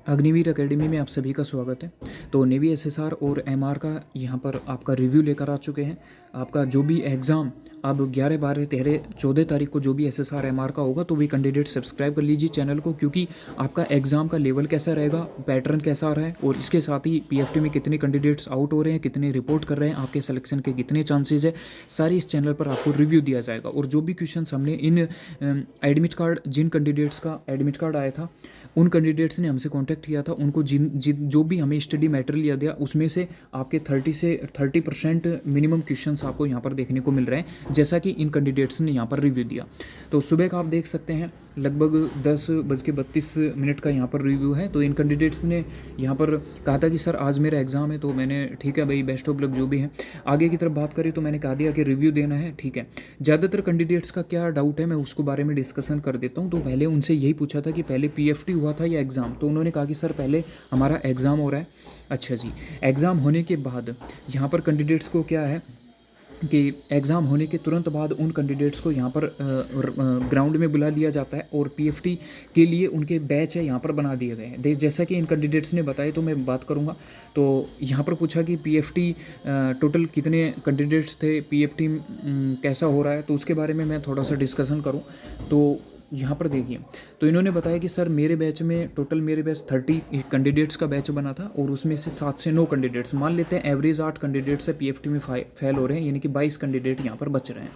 Agniveer academy में आप सभी का स्वागत है। तो नेवी एसएसआर और एमआर का यहाँ पर आपका रिव्यू लेकर आ चुके हैं। आपका जो भी एग्ज़ाम अब 11, 12, 13, 14 तारीख को जो भी एसएसआर एमआर का होगा, तो वे कैंडिडेट सब्सक्राइब कर लीजिए चैनल को, क्योंकि आपका एग्ज़ाम का लेवल कैसा रहेगा, पैटर्न कैसा आ रहा है, और इसके साथ ही पीएफटी में कितने कैंडिडेट्स आउट हो रहे हैं, कितने रिपोर्ट कर रहे हैं, आपके सिलेक्शन के कितने चांसेस है, सारी इस चैनल पर आपको रिव्यू दिया जाएगा। और जो भी क्वेश्चन हमने इन एडमिट कार्ड, जिन कैंडिडेट्स का एडमिट कार्ड आया था, उन कैंडिडेट्स ने हमसे कांटेक्ट किया था, उनको जो भी हमें स्टडी मटेरियल दिया गया उसमें से आपके 30% मिनिमम क्वेश्चंस आपको यहाँ पर देखने को मिल रहे हैं, जैसा कि इन कैंडिडेट्स ने यहाँ पर रिव्यू दिया। तो सुबह का आप देख सकते हैं लगभग 10:32 का यहाँ पर रिव्यू है। तो इन कैंडिडेट्स ने यहाँ पर कहा था कि सर आज मेरा एग्ज़ाम है, तो मैंने ठीक है भाई, बेस्ट ऑफ लक जो भी है। आगे की तरफ बात करें तो मैंने कहा दिया कि रिव्यू देना है, ठीक है। ज़्यादातर कैंडिडेट्स का क्या डाउट है, मैं उसको बारे में डिस्कशन कर देता हूँ। तो पहले उनसे यही पूछा था कि पहले पीएफटी हुआ था या एग्ज़ाम, तो उन्होंने कहा कि सर पहले हमारा एग्ज़ाम हो रहा है। अच्छा जी, एग्ज़ाम होने के बाद यहाँ पर कैंडिडेट्स को क्या है कि एग्ज़ाम होने के तुरंत बाद उन कैंडिडेट्स को यहाँ पर ग्राउंड में बुला लिया जाता है, और पीएफटी के लिए उनके बैच है यहाँ पर बना दिए गए हैं। जैसा कि इन कैंडिडेट्स ने बताया, तो मैं बात करूँगा। तो यहाँ पर पूछा कि पीएफटी टोटल कितने कैंडिडेट्स थे, पीएफटी कैसा हो रहा है, तो उसके बारे में मैं थोड़ा सा डिस्कशन करूँ। तो यहाँ पर देखिए, तो इन्होंने बताया कि सर मेरे बैच में टोटल, मेरे बैच 30 कैंडिडेट्स का बैच बना था, और उसमें से 7 से 9 कैंडिडेट्स, मान लेते हैं एवरेज 8 कैंडिडेट्स है पीएफटी में फेल हो रहे हैं, यानी कि 22 कैंडिडेट यहाँ पर बच रहे हैं।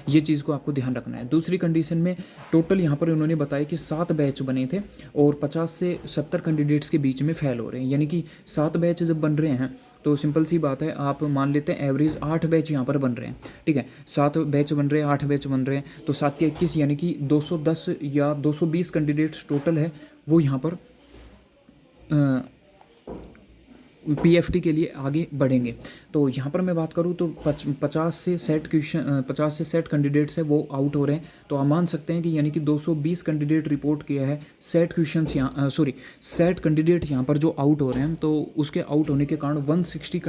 ये चीज़ को आपको ध्यान रखना है। दूसरी कंडीशन में टोटल यहाँ पर उन्होंने बताया कि 7 बैच बने थे, और 50 से 70 कैंडिडेट्स के बीच में फेल हो रहे हैं, यानी कि 7 बैच जब बन रहे हैं तो सिंपल सी बात है, आप मान लेते हैं एवरेज 8 बैच यहाँ पर बन रहे हैं, ठीक है। 7 बैच बन रहे हैं, 8 बैच बन रहे हैं, तो 7 के 21 यानी कि 210 या 220 कैंडिडेट्स टोटल है, वो यहाँ पर पीएफटी के लिए आगे बढ़ेंगे। तो यहाँ पर मैं बात करूँ तो 50 से 60 कैंडिडेट्स है वो आउट हो रहे हैं। तो आप मान सकते हैं कि यानी कि 220 कैंडिडेट रिपोर्ट किया है, 60 क्वेश्चंस यहाँ 60 कैंडिडेट यहाँ पर जो आउट हो रहे हैं, तो उसके आउट होने के कारण 160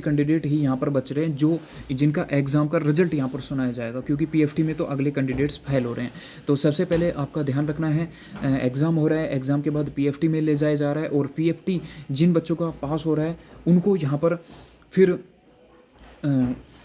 कैंडिडेट ही यहाँ पर बच रहे हैं, जो जिनका एग्ज़ाम का रिजल्ट यहाँ पर सुनाया जाएगा, क्योंकि पीएफटी में तो अगले कैंडिडेट्स फेल हो रहे हैं। तो सबसे पहले आपका ध्यान रखना है, एग्ज़ाम हो रहा है, एग्ज़ाम के बाद पीएफटी में ले जाया जा रहा है, और पीएफटी जिन बच्चों का पास हो रहा है उनको यहाँ पर फिर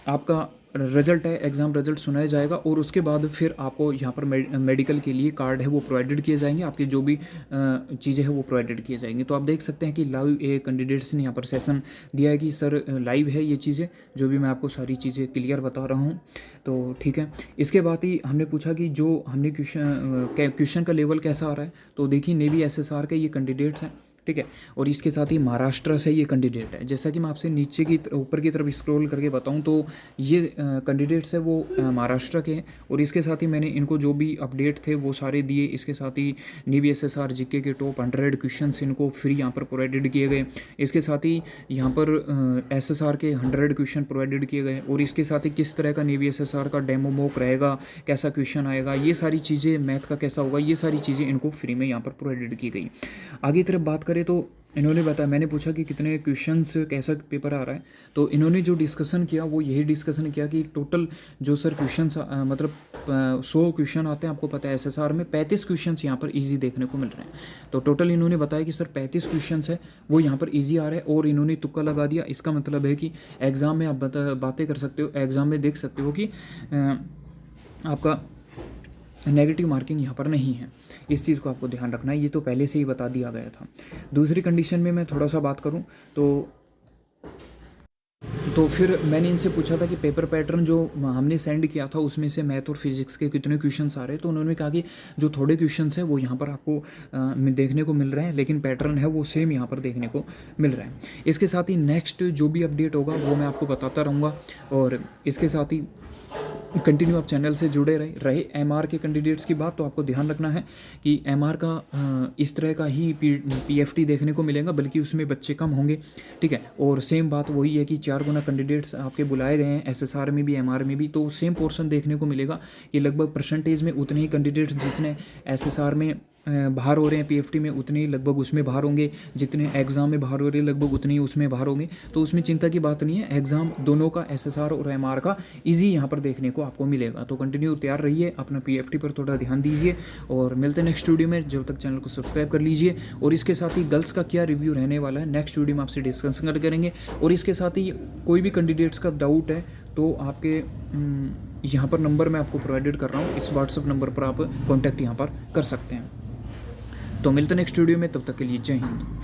आपका रिजल्ट है, एग्ज़ाम रिजल्ट सुनाया जाएगा, और उसके बाद फिर आपको यहाँ पर मेडिकल के लिए कार्ड है वो प्रोवाइडेड किए जाएंगे, आपकी जो भी चीज़ें हैं वो प्रोवाइडेड किए जाएंगे। तो आप देख सकते हैं कि लाइव कैंडिडेट्स ने यहाँ पर सेशन दिया है कि सर लाइव है ये चीज़ें, जो भी मैं आपको सारी चीज़ें क्लियर बता रहा हूँ। तो ठीक है, इसके बाद ही हमने पूछा कि जो हमने क्वेश्चन का लेवल कैसा आ रहा है। तो देखिए, नेवी एसएसआर के ये कैंडिडेट्स हैं, ठीक है, और इसके साथ ही महाराष्ट्र से ये कैंडिडेट है। जैसा कि मैं आपसे नीचे की ऊपर की तरफ स्क्रॉल करके बताऊं, तो ये कैंडिडेट्स है वो महाराष्ट्र के हैं, और इसके साथ ही मैंने इनको जो भी अपडेट थे वो सारे दिए। इसके साथ ही नेवी एसएसआर जीके के टॉप 100 क्वेश्चंस इनको फ्री यहाँ पर प्रोवाइडेड किए गए। इसके साथ ही यहाँ पर एसएसआर के 100 क्वेश्चन प्रोवाइडेड किए गए, और इसके साथ ही किस तरह का नेवी एसएसआर का डेमो मॉक रहेगा, कैसा क्वेश्चन आएगा, ये सारी चीज़ें, मैथ का कैसा होगा, ये सारी चीज़ें इनको फ्री में यहाँ पर प्रोवाइडेड की गई। आगे तरफ बात करें तो इन्होंने बताया, मैंने पूछा कि कितने क्वेश्चंस, कैसा पेपर आ रहा है। तो इन्होंने जो डिस्कशन किया वो यही डिस्कशन किया कि टोटल जो सर क्वेश्चंस मतलब 100 क्वेश्चन आते हैं, आपको पता है एसएसआर में 35 क्वेश्चंस यहाँ पर इजी देखने को मिल रहे हैं। तो टोटल इन्होंने बताया कि सर 35 क्वेश्चंस है वो यहाँ पर ईजी आ रहा है, और इन्होंने तुक्का लगा दिया। इसका मतलब है कि एग्ज़ाम में आप बातें कर सकते हो, एग्ज़ाम में देख सकते हो कि आपका नेगेटिव मार्किंग यहाँ पर नहीं है। इस चीज़ को आपको ध्यान रखना है, ये तो पहले से ही बता दिया गया था। दूसरी कंडीशन में मैं थोड़ा सा बात करूँ तो फिर मैंने इनसे पूछा था कि पेपर पैटर्न जो हमने सेंड किया था उसमें से मैथ और फिजिक्स के कितने क्वेश्चंस आ रहे हैं। तो उन्होंने कहा कि जो थोड़े क्वेश्चंस हैं वो यहाँ पर आपको देखने को मिल रहे हैं, लेकिन पैटर्न है वो सेम यहाँ पर देखने को मिल रहा है। इसके साथ ही नेक्स्ट जो भी अपडेट होगा वो मैं आपको बताता रहूँगा, और इसके साथ ही कंटिन्यू आप चैनल से जुड़े रहे एमआर के कैंडिडेट्स की बात, तो आपको ध्यान रखना है कि एमआर का इस तरह का ही पीएफटी देखने को मिलेगा, बल्कि उसमें बच्चे कम होंगे, ठीक है। और सेम बात वही है कि 4 गुना कैंडिडेट्स आपके बुलाए गए हैं, एसएसआर में भी एमआर में भी, तो सेम पोर्शन देखने को मिलेगा कि लगभग परसेंटेज में उतने ही कैंडिडेट्स जिसने एसएसआर में बाहर हो रहे हैं पीएफटी में उतने ही लगभग उसमें बाहर होंगे, जितने एग्ज़ाम में बाहर हो रहे हैं लगभग उतने ही उसमें बाहर होंगे। तो उसमें चिंता की बात नहीं है, एग्ज़ाम दोनों का एसएसआर और एमआर का इजी यहाँ पर देखने को आपको मिलेगा। तो कंटिन्यू तैयार रहिए, अपना पीएफटी पर थोड़ा ध्यान दीजिए और मिलते हैं नेक्स्ट वीडियो में। जब तक चैनल को सब्सक्राइब कर लीजिए। और इसके साथ ही गर्ल्स का क्या रिव्यू रहने वाला है नेक्स्ट वीडियो में आपसे डिस्कशन करेंगे। और इसके साथ ही कोई भी कैंडिडेट्स का डाउट है तो आपके यहाँ पर नंबर मैं आपको प्रोवाइडेड कर रहा हूँ, इस व्हाट्सअप नंबर पर आप कॉन्टैक्ट यहाँ पर कर सकते हैं। तो मिलते हैं नेक्स्ट वीडियो में, तब तक के लिए जय हिंद।